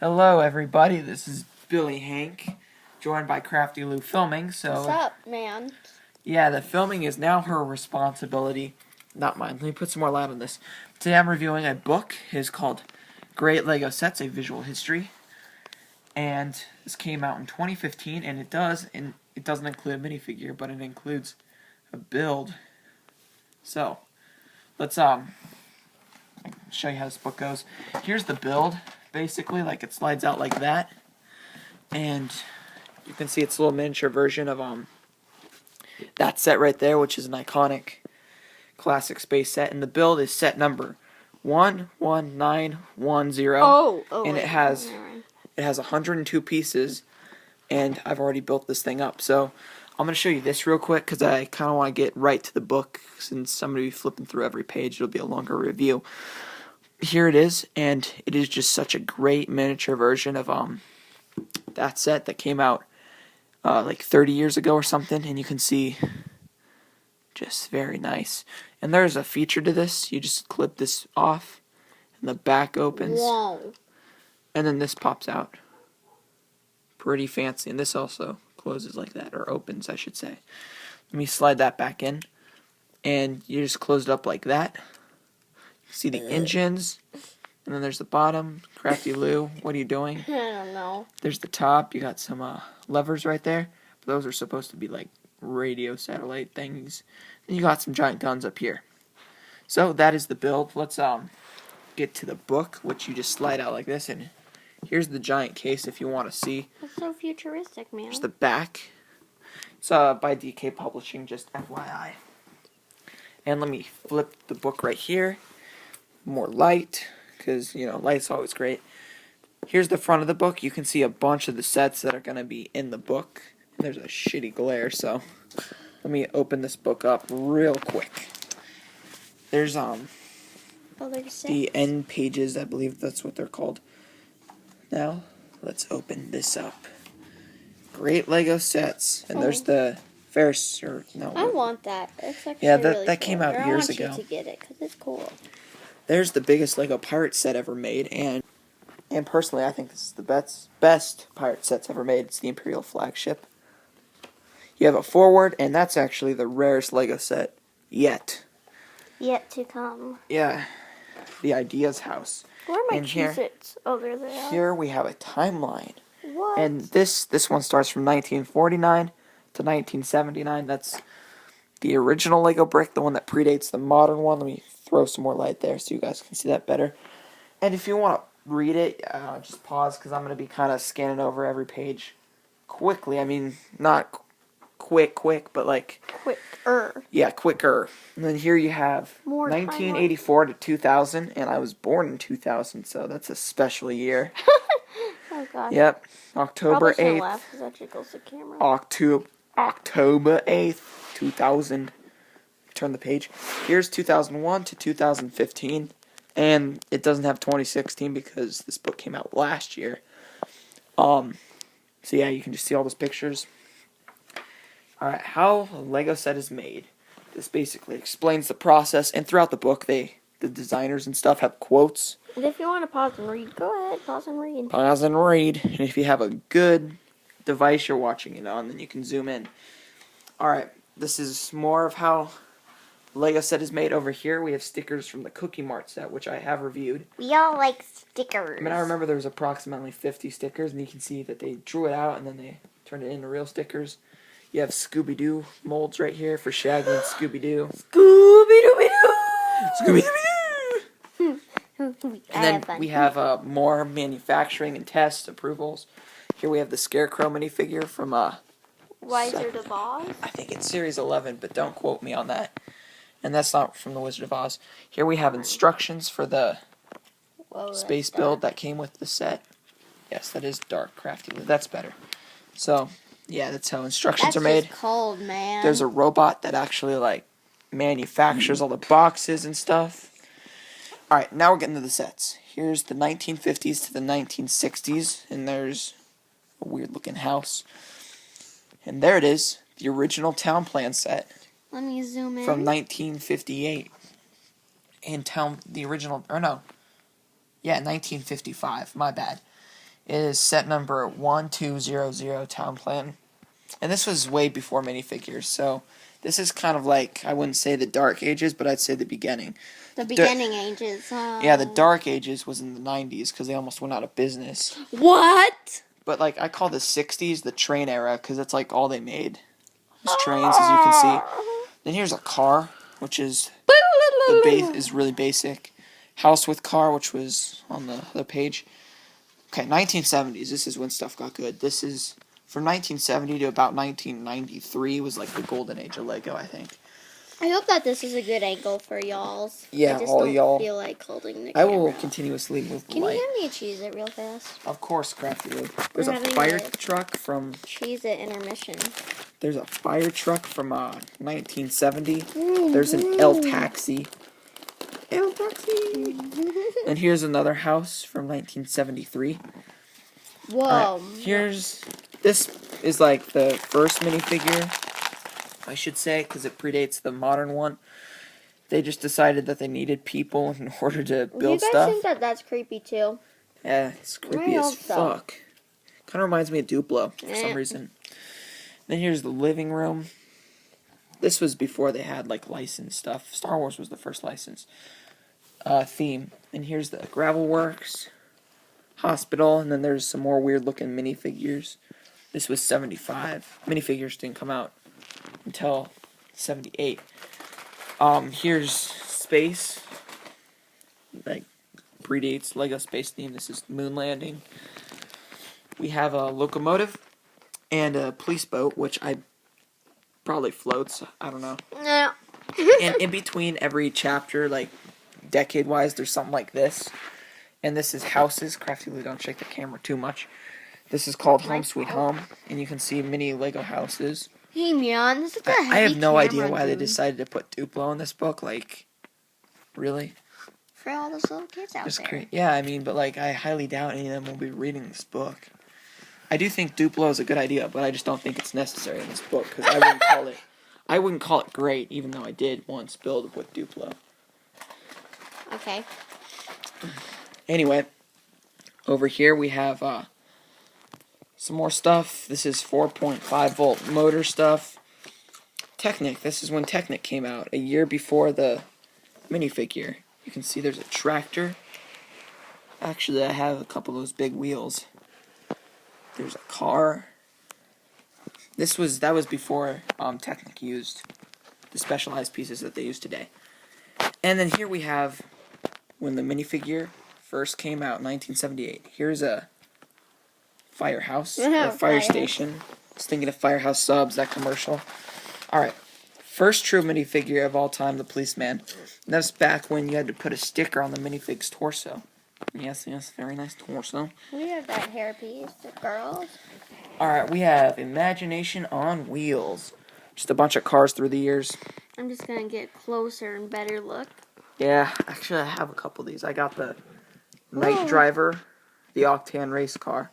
Hello, everybody. This is Billy Hank, joined by Crafty Lou Filming. What's up, man? Yeah, the filming is now her responsibility, not mine. Let me put some more light on this. Today I'm reviewing a book. It's called Great Lego Sets: A Visual History, and this came out in 2015. And it doesn't include a minifigure, but it includes a build. So let's show you how this book goes. Here's the build. Basically, like, it slides out like that, and you can see it's a little miniature version of that set right there, which is an iconic classic space set. And the build is set number 11910. And it has 102 pieces, and I've already built this thing up. So I'm going to show you this real quick because I kind of want to get right to the book. Since I'm going to be flipping through every page, it'll be a longer review. Here it is, and it is just such a great miniature version of that set that came out like 30 years ago or something. And you can see, just very nice. And there's a feature to this. You just clip this off, and the back opens. Whoa. And then this pops out. Pretty fancy. And this also closes like that, or opens, I should say. Let me slide that back in, and you just close it up like that. See the engines, and then there's the bottom. Crafty Lou, what are you doing? I don't know. There's the top. You got some levers right there. But those are supposed to be like radio satellite things. And you got some giant guns up here. So that is the build. Let's get to the book, which you just slide out like this. And here's the giant case if you want to see. That's so futuristic, man. Here's the back. It's by DK Publishing, just FYI. And let me flip the book right here. More light, because, you know, light's always great. Here's the front of the book. You can see a bunch of the sets that are going to be in the book. And there's a shitty glare, so let me open this book up real quick. There's the end pages, I believe that's what they're called. Now, let's open this up. Great Lego Sets. And there's the Ferris, or no. I want that. It's actually that cool. came out years ago. I want you to get it, because it's cool. There's the biggest Lego pirate set ever made, and personally, I think this is the best pirate sets ever made. It's the Imperial flagship. You have a forward, and that's actually the rarest Lego set yet. Yet to come. Yeah, the Ideas House. Where are my Cheez-Its? Oh, there they are. Here we have a timeline. What? And this one starts from 1949 to 1979. That's the original Lego brick, the one that predates the modern one. Let me throw some more light there so you guys can see that better. And if you want to read it, just pause, because I'm going to be kind of scanning over every page quickly. I mean, not quick, but like... Quicker. Yeah, quicker. And then here you have More 1984 to 2000, and I was born in 2000, so that's a special year. Oh, God. Yep. October 8th. Laugh, because that jiggles the camera. October 8th, 2000. Turn the page. Here's 2001 to 2015, and it doesn't have 2016 because this book came out last year. So yeah, you can just see all those pictures. Alright, how a Lego set is made. This basically explains the process, and throughout the book, the designers and stuff have quotes. And if you want to pause and read, go ahead, pause and read. Pause and read. And if you have a good device you're watching it on, then you can zoom in. Alright, this is more of how Lego set is made. Over here, we have stickers from the Cookie Mart set, which I have reviewed. We all like stickers. I mean, I remember there was approximately 50 stickers, and you can see that they drew it out, and then they turned it into real stickers. You have Scooby-Doo molds right here for Shaggy and Scooby-Doo. Scooby-Doo! Scooby-Doo! And then we have more manufacturing and test approvals. Here we have the Scarecrow minifigure from Wizard of Oz? I think it's Series 11, but don't quote me on that. And that's not from the Wizard of Oz. Here we have instructions for the space build that came with the set. Yes, that is dark, Crafty. That's better. So, yeah, that's how instructions are made. That's cold, man. There's a robot that actually, like, manufactures all the boxes and stuff. Alright, now we're getting to the sets. Here's the 1950s to the 1960s, and there's a weird-looking house. And there it is, the original town plan set. Let me zoom in. From 1958. And the original, or no. Yeah, 1955, my bad. is set number 1200 Town Plan. And this was way before minifigures, so this is kind of like, I wouldn't say the Dark Ages, but I'd say the beginning. The beginning ages. Yeah, the Dark Ages was in the 90s because they almost went out of business. What? But, like, I call the 60s the train era because it's, like, all they made. There's trains, as you can see. Then here's a car, which is is really basic. House with car, which was on the other page. Okay, 1970s. This is when stuff got good. This is from 1970 to about 1993 was like the golden age of Lego, I think. I hope that this is a good angle for y'all's. Yeah, I just all don't y'all. feel like holding the I camera. will continuously move the Can light. you hand me a Cheez-It real fast? Of course, Crafty Lou. There's a having fire a truck from. Cheez-It intermission. There's a fire truck from 1970. There's an El Taxi. El Taxi. And here's another house from 1973. Whoa. This is like the first minifigure, I should say, because it predates the modern one. They just decided that they needed people in order to build you guys stuff. think that that's creepy too? Yeah, it's creepy as fuck. Kind of reminds me of Duplo for some reason. Then here's the living room. This was before they had like licensed stuff. Star Wars was the first license theme. And here's the Gravel Works, hospital, and then there's some more weird looking minifigures. This was 75. Minifigures didn't come out until 78. Here's space. Like predates Lego Space Theme. This is moon landing. We have a locomotive and a police boat, which I probably floats. I don't know. No. And in between every chapter, like decade-wise, there's something like this. And this is houses. Crafty Lou, don't shake the camera too much. This is called Home Sweet Home, and you can see mini Lego houses. Hey, man, this is a heavy I have no idea camera, why they dude. decided to put Duplo in this book. Like, really? For all those little kids out there. Yeah, I mean, but like, I highly doubt any of them will be reading this book. I do think Duplo is a good idea, but I just don't think it's necessary in this book because I wouldn't call it great, even though I did once build with Duplo. Okay. Anyway, over here we have some more stuff. This is 4.5 volt motor stuff. Technic. This is when Technic came out, a year before the minifigure. You can see there's a tractor. Actually, I have a couple of those big wheels. There's a car. That was before Technic used the specialized pieces that they use today. And then here we have when the minifigure first came out in 1978. Here's a firehouse or fire station. I was thinking of Firehouse Subs, that commercial. Alright. First true minifigure of all time, the policeman. And that's back when you had to put a sticker on the minifig's torso. Yes, very nice torso. We have that hairpiece, the girls. Alright, we have Imagination on Wheels. Just a bunch of cars through the years. I'm just gonna get closer and better look. Yeah, actually I have a couple of these. I got the Night Driver, the Octane race car,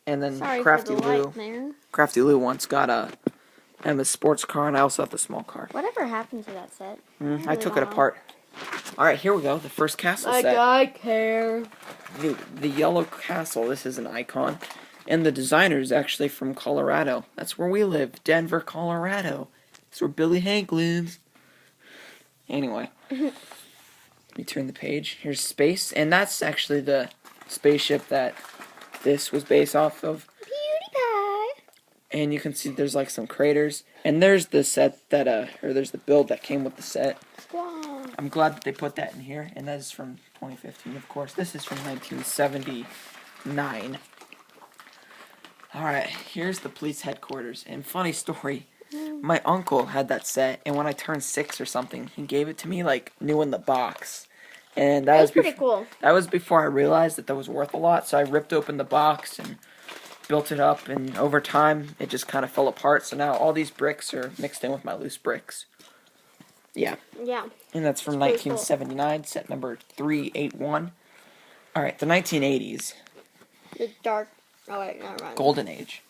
and then Crafty Lou once got a Emma's sports car, and I also have the small car. Whatever happened to that set? I took it apart. Alright, here we go. The first castle set. I care. Dude, the yellow castle. This is an icon. And the designer is actually from Colorado. That's where we live. Denver, Colorado. That's where Billy Hank lives. Anyway. Let me turn the page. Here's space. And that's actually the spaceship that this was based off of. PewDiePie. And you can see there's like some craters. And there's the set that, or there's the build that came with the set. Wow. I'm glad that they put that in here. And that is from 2015, of course. This is from 1979. Alright, here's the police headquarters. And funny story, my uncle had that set, and when I turned 6 or something, he gave it to me, like, new in the box. And that was pretty cool. That was before I realized that was worth a lot, so I ripped open the box and built it up, and over time, it just kind of fell apart, so now all these bricks are mixed in with my loose bricks. Yeah. Yeah. And that's from 1979, set number 381. Alright, the 1980s. The dark... Oh, wait, never mind. Golden Age.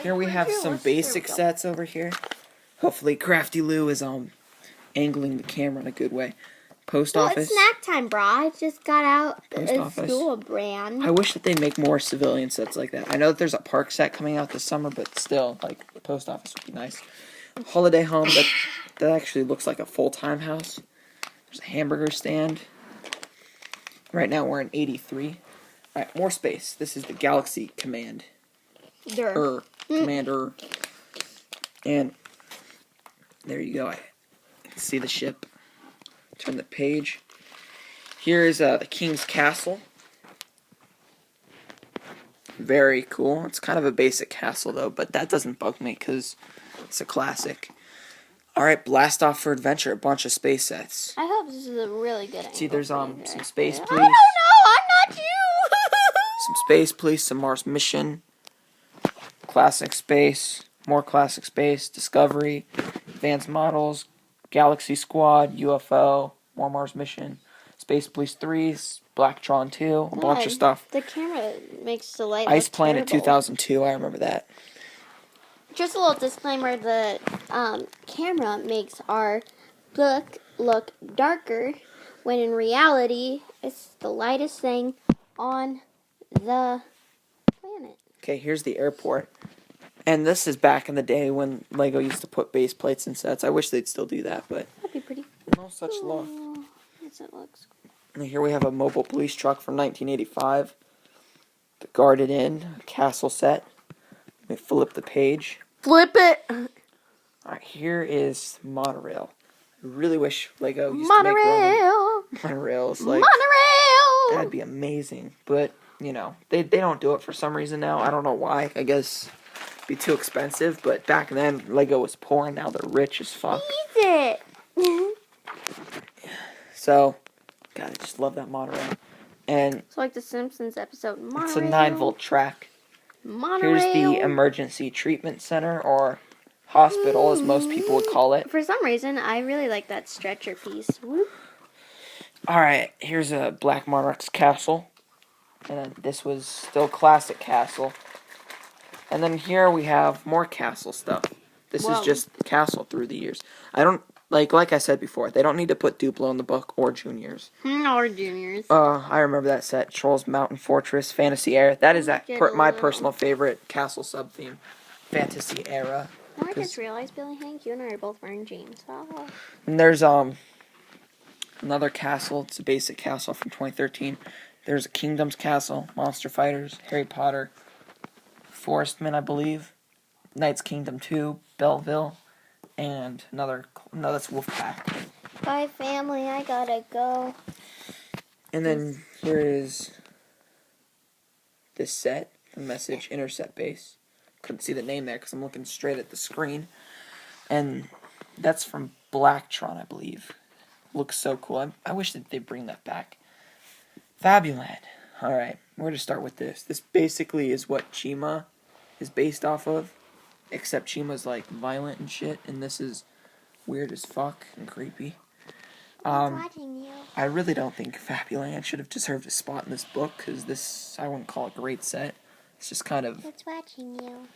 Here we have some basic sets over here. Hopefully Crafty Lou is angling the camera in a good way. Post Well, office. it's snack time, brah. I just got out Post a office. school brand. I wish that they'd make more civilian sets like that. I know that there's a park set coming out this summer, but still, like, the post office would be nice. Holiday home, that actually looks like a full-time house. There's a hamburger stand. Right now we're in 83. Alright, more space. This is the Galaxy Command. Commander. And there you go. I can see the ship. Turn the page. Here is the King's Castle. Very cool. It's kind of a basic castle, though, but that doesn't bug me because it's a classic. Alright, Blast Off for Adventure. A bunch of space sets. I hope this is a really good angle. See, there's some Space I Police. don't know. I'm not you. Some Space Police, some Mars Mission. Classic Space. More Classic Space. Discovery. Advanced Models. Galaxy Squad. UFO. More Mars Mission. Space Police 3. Blacktron 2. A bunch of stuff. The camera makes the light Ice look Planet terrible. 2002. I remember that. Just a little disclaimer, the camera makes our book look darker, when in reality, it's the lightest thing on the planet. Okay, here's the airport. And this is back in the day when Lego used to put base plates in sets. I wish they'd still do that, but That'd be pretty. no such luck. Oh, yes, it looks. And here we have a mobile police truck from 1985. The Guarded Inn, a castle set. Let me flip the page. Flip it! Alright, here is monorail. I really wish Lego used to make Monorail! monorails. Like, Monorail! that'd be amazing. But, you know, they don't do it for some reason now. I don't know why. I guess it'd be too expensive. But back then, Lego was poor, and now they're rich as fuck. Eat it! So, God, I just love that monorail. And It's like the Simpsons episode. Monorail. it's a 9-volt track. Monorail. Here's the Emergency Treatment Center, or hospital, as most people would call it. For some reason, I really like that stretcher piece. Whoop. Alright, here's a Black Monarch's castle. And then this was still classic castle. And then here we have more castle stuff. This Whoa. is just castle through the years. I don't, like I said before, they don't need to put Duplo in the book or Juniors. Or juniors. I remember that set. Trolls Mountain Fortress, Fantasy Era. That is my personal favorite castle sub-theme. Fantasy Era. Oh, I just realized, Billy Hank, you and I are both wearing jeans. Oh. And there's another castle. It's a basic castle from 2013. There's a Kingdoms Castle, Monster Fighters, Harry Potter, Forestman, I believe, Knight's Kingdom 2, Belleville, and another. No, that's Wolfpack. Bye, family. I gotta go. And then here is this set, the Message Intercept Base. Couldn't see the name there because I'm looking straight at the screen. And that's from Blacktron, I believe. Looks so cool. I wish that they'd bring that back. Fabuland. Alright, we're going to start with this. This basically is what Chima is based off of. Except Chima's like violent and shit. And this is weird as fuck and creepy. Watching you. I really don't think Fabuland should have deserved a spot in this book. Because this, I wouldn't call it a great set. It's just kind of... It's watching you.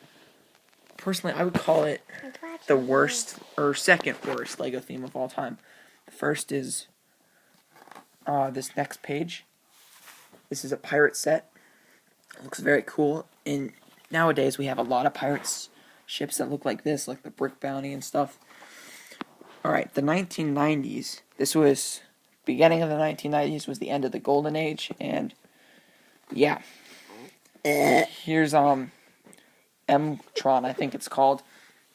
Personally, I would call it It's watching the you. worst, or second worst Lego theme of all time. The first is this next page. This is a pirate set. It looks very cool. And nowadays we have a lot of pirates ships that look like this, like the Brick Bounty and stuff. Alright, the 1990s. This was, beginning of the 1990s was the end of the Golden Age. And, yeah. Here's, M-Tron, I think it's called.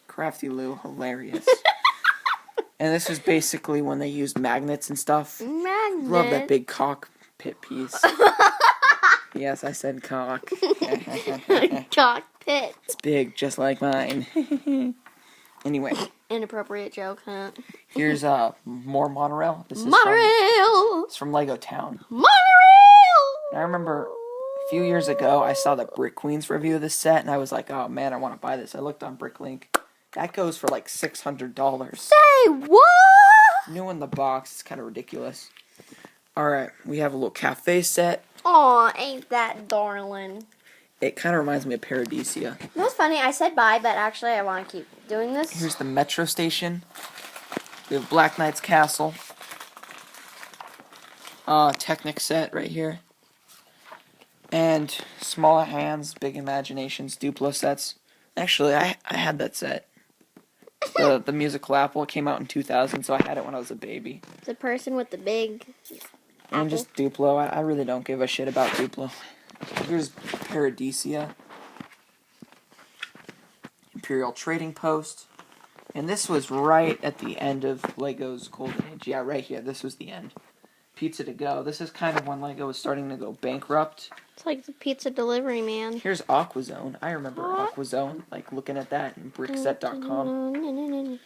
Crafty Lou, hilarious. And this is basically when they used magnets and stuff. Magnet. Love that big cockpit piece. Yes, I said cock. Cockpit. It's big, just like mine. Anyway, Inappropriate joke, huh? here's more monorail. This is Monorail. It's from Lego Town. Monorail. I remember a few years ago, I saw the Brick Queens review of this set, and I was like, oh man, I want to buy this. I looked on Bricklink. That goes for like $600. Say what? New in the box. It's kind of ridiculous. Alright, we have a little cafe set. Aw, ain't that darling. It kind of reminds me of Paradisia. It was funny, I said bye, but actually I want to keep doing this. Here's the metro station. We have Black Knight's Castle. Technic set right here. And Smaller Hands, Big Imaginations, Duplo sets. Actually, I had that set. The musical Apple came out in 2000, so I had it when I was a baby. The person with the big And apple. just Duplo. I really don't give a shit about Duplo. Here's Paradisia. Imperial Trading Post. And this was right at the end of Lego's golden age. Yeah, right here. This was the end. Pizza to Go. This is kind of when Lego was starting to go bankrupt. It's like the pizza delivery man. Here's Aquazone. I remember Aquazone, like looking at that in brickset.com.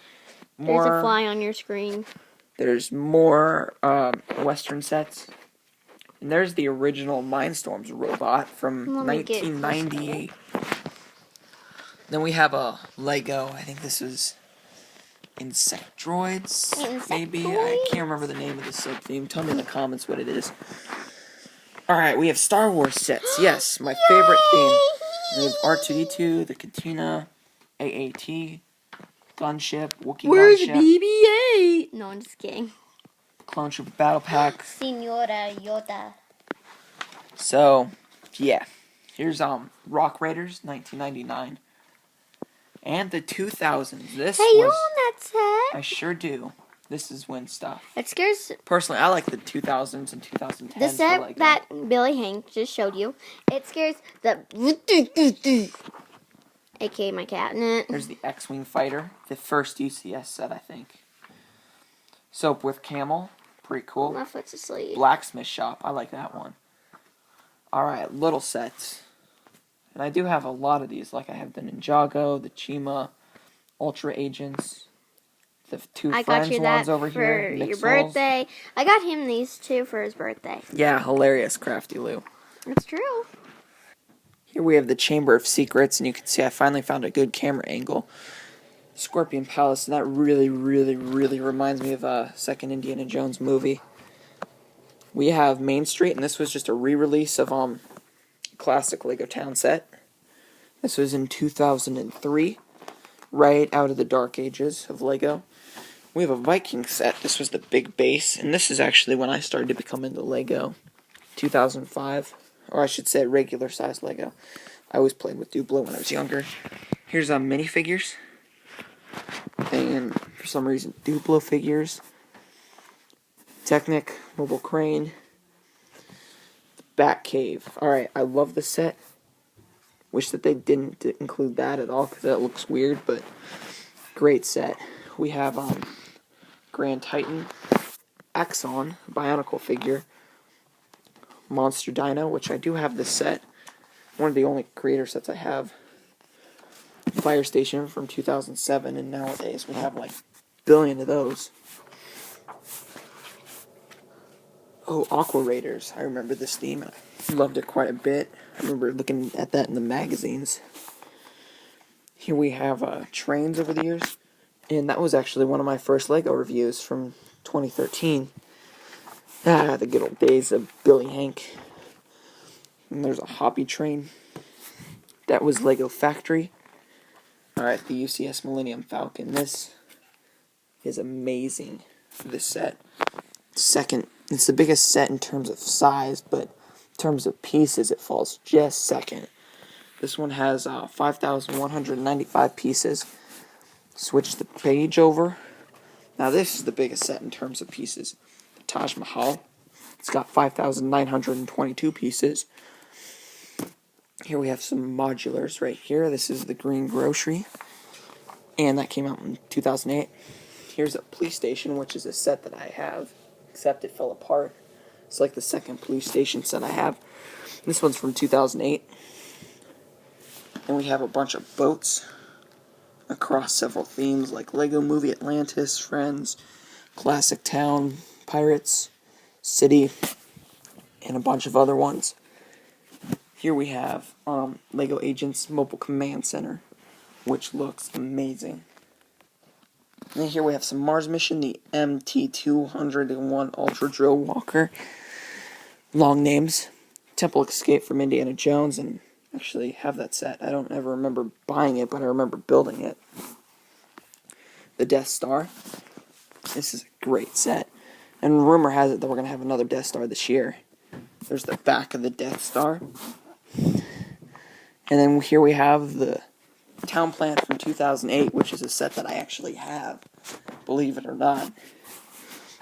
There's a fly on your screen. There's more Western sets. And there's the original Mindstorms robot from 1998. Then we have a Lego. I think this was Insectroids, maybe? I can't remember the name of the sub-theme. Tell me in the comments what it is. Alright, we have Star Wars sets. Yes, my favorite theme. We have R2-D2, the Katina, AAT, Gunship, Wookiee Where's Gunship. BB-8? No, I'm just kidding. Clone Trooper Battle Pack. Senora Yoda. So, yeah. Here's Rock Raiders, 1999. And the 2000s. This Hey, you was... own that set? I sure do. This is when stuff. It scares... Personally, I like the 2000s and 2010s. The set Lego. that Billy Hank just showed you, it scares the... A.K.A. my cat in it. There's the X-Wing Fighter. The first UCS set, I think. Soap with Camel. Pretty cool. My foot's asleep. Blacksmith Shop. I like that one. Alright, little sets. And I do have a lot of these. Like I have the Ninjago, the Chima, Ultra Agents, the two I Friends got you ones that over for here. your Mixels. birthday. I got him these two for his birthday. Yeah, hilarious, Crafty Lou. It's true. Here we have the Chamber of Secrets, and you can see I finally found a good camera angle. Scorpion Palace, and that really, really, really reminds me of a second Indiana Jones movie. We have Main Street, and this was just a re-release of classic Lego Town set. This was in 2003, right out of the dark ages of Lego. We have a Viking set. This was the big base, and this is actually when I started to become into Lego. 2005, or I should say regular size Lego. I always played with Duplo when I was younger. Here's minifigures, and for some reason Duplo figures. Technic, Mobile Crane, Batcave. Alright, I love the set. Wish that they didn't include that at all because that looks weird, but great set. We have Grand Titan, Axon, Bionicle figure, Monster Dino, which I do have this set. One of the only creator sets I have. Fire Station from 2007, and nowadays we have like a billion of those. Oh, Aqua Raiders. I remember this theme, and I loved it quite a bit. I remember looking at that in the magazines. Here we have trains over the years, and that was actually one of my first Lego reviews from 2013. The good old days of Billy Hank. And there's a Hobby train. That was Lego Factory. Alright, the UCS Millennium Falcon. This is amazing, this set. Second, it's the biggest set in terms of size, but in terms of pieces, it falls just second. This one has 5,195 pieces. Switch the page over. Now this is the biggest set in terms of pieces. The Taj Mahal. It's got 5,922 pieces. Here we have some modulars right here. This is the Green Grocery. And that came out in 2008. Here's a police station, which is a set that I have, except it fell apart. It's like the second police station set I have. This one's from 2008. And we have a bunch of boats across several themes like Lego Movie Atlantis, Friends, Classic Town, Pirates, City, and a bunch of other ones. Here we have Lego Agents Mobile Command Center, which looks amazing. And here we have some Mars mission, the MT-201 Ultra Drill Walker. Long names. Temple Escape from Indiana Jones, and actually have that set. I don't ever remember buying it, but I remember building it. The Death Star. This is a great set. And rumor has it that we're going to have another Death Star this year. There's the back of the Death Star. And then here we have the town plant from 2008, which is a set that I actually have, believe it or not.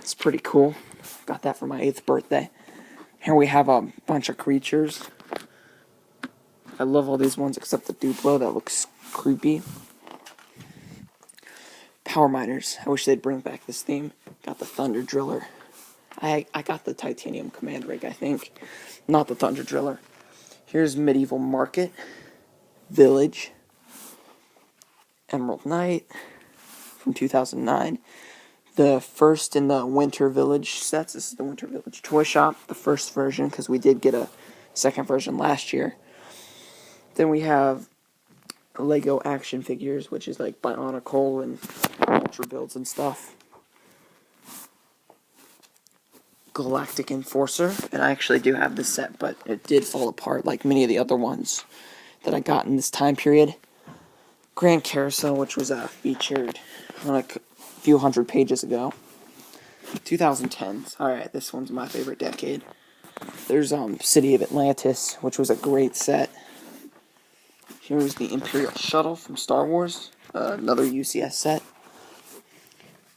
It's pretty cool. Got that for my 8th birthday. Here we have a bunch of creatures. I love all these ones except the Duplo. That looks creepy. Power Miners. I wish they'd bring back this theme. Got the Thunder Driller. I got the Titanium Command Rig, I think. Not the Thunder Driller. Here's Medieval Market. Village. Emerald Knight from 2009. The first in the Winter Village sets. This is the Winter Village Toy Shop, the first version, because we did get a second version last year. Then we have Lego action figures, which is like Bionicle and Ultra Builds and stuff. Galactic Enforcer, and I actually do have this set, but it did fall apart like many of the other ones that I got in this time period. Grand Carousel, which was featured on a few hundred pages ago. 2010s. Alright, this one's my favorite decade. There's City of Atlantis, which was a great set. Here's the Imperial Shuttle from Star Wars, another UCS set.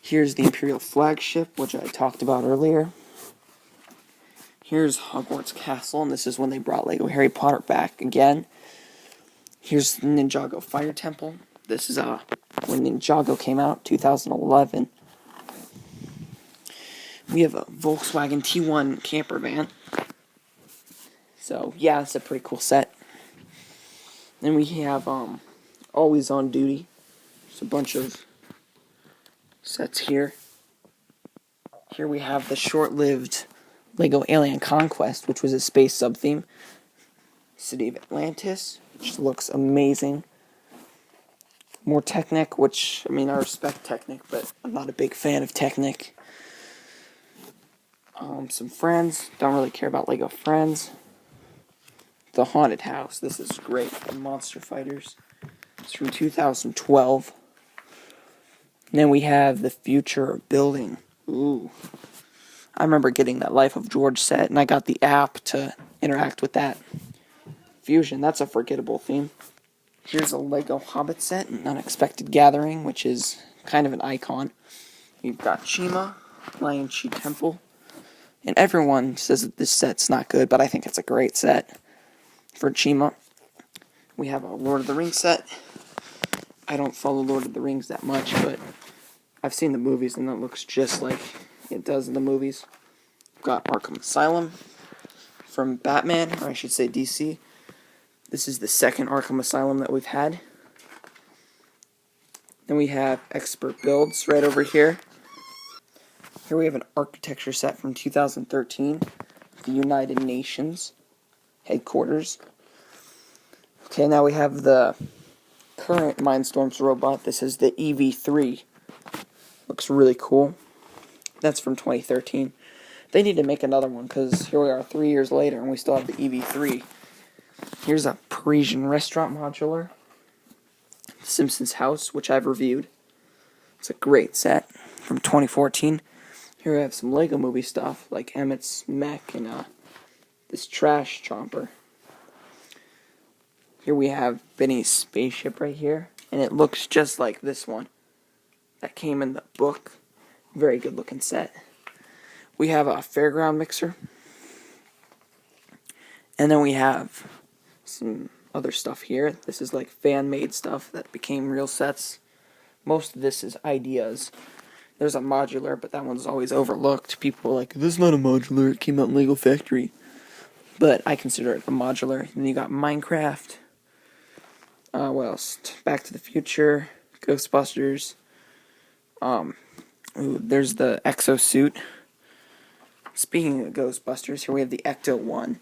Here's the Imperial Flagship, which I talked about earlier. Here's Hogwarts Castle, and this is when they brought Lego Harry Potter back again. Here's Ninjago Fire Temple. This is when Ninjago came out, 2011. We have a Volkswagen T1 camper van. So, yeah, it's a pretty cool set. Then we have Always on Duty. There's a bunch of sets here. Here we have the short-lived Lego Alien Conquest, which was a space sub-theme. City of Atlantis, which looks amazing. More Technic, which, I mean, I respect Technic, but I'm not a big fan of Technic. Some Friends, don't really care about Lego Friends. The Haunted House, this is great. The Monster Fighters, it's from 2012. And then we have The Future of Building. Ooh. I remember getting that Life of George set, and I got the app to interact with that. Fusion, that's a forgettable theme. Here's a Lego Hobbit set, an Unexpected Gathering, which is kind of an icon. You've got Chima, Lion Chi Temple, and everyone says that this set's not good, but I think it's a great set for Chima. We have a Lord of the Rings set. I don't follow Lord of the Rings that much, but I've seen the movies, and that looks just like it does in the movies. We've got Arkham Asylum from Batman, or I should say DC. This is the second Arkham Asylum that we've had. Then we have Expert Builds right over here. Here we have an architecture set from 2013, the United Nations headquarters. Okay, now we have the current Mindstorms robot. This is the EV3. Looks really cool. That's from 2013. They need to make another one, because here we are 3 years later and we still have the EV3. Here's a Parisian restaurant modular. Simpsons House, which I've reviewed. It's a great set from 2014. Here we have some Lego movie stuff, like Emmett's mech and this trash chomper. Here we have Benny's spaceship right here, and it looks just like this one that came in the book. Very good looking set. We have a Fairground mixer. And then we have some other stuff here. This is like fan-made stuff that became real sets. Most of this is ideas. There's a modular, but that one's always overlooked. People are like, this is not a modular, it came out in Lego Factory. But I consider it a modular. Then you got Minecraft. What else? Back to the Future. Ghostbusters. There's the Exosuit. Speaking of Ghostbusters, here we have the Ecto 1.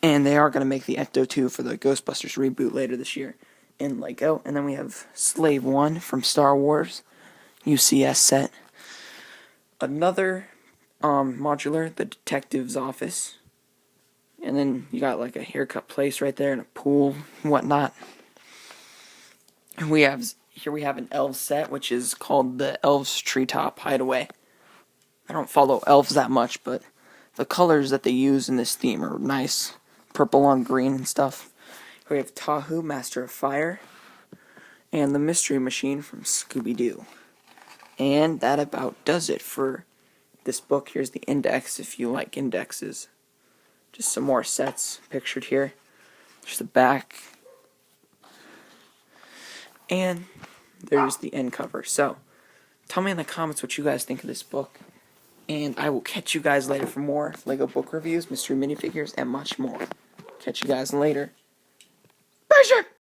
And they are going to make the Ecto 2 for the Ghostbusters reboot later this year in Lego. And then we have Slave 1 from Star Wars. UCS set. Another modular, the Detective's Office. And then you got like a haircut place right there and a pool and whatnot. And here we have an Elves set, which is called the Elves Treetop Hideaway. I don't follow elves that much, but the colors that they use in this theme are nice. Purple on green and stuff. We have Tahu, Master of Fire, and the Mystery Machine from Scooby-Doo. And that about does it for this book. Here's the index if you like indexes. Just some more sets pictured here. There's the back. And there's the end cover. So, tell me in the comments what you guys think of this book. And I will catch you guys later for more LEGO book reviews, mystery minifigures, and much more. Catch you guys later. Bye, sure.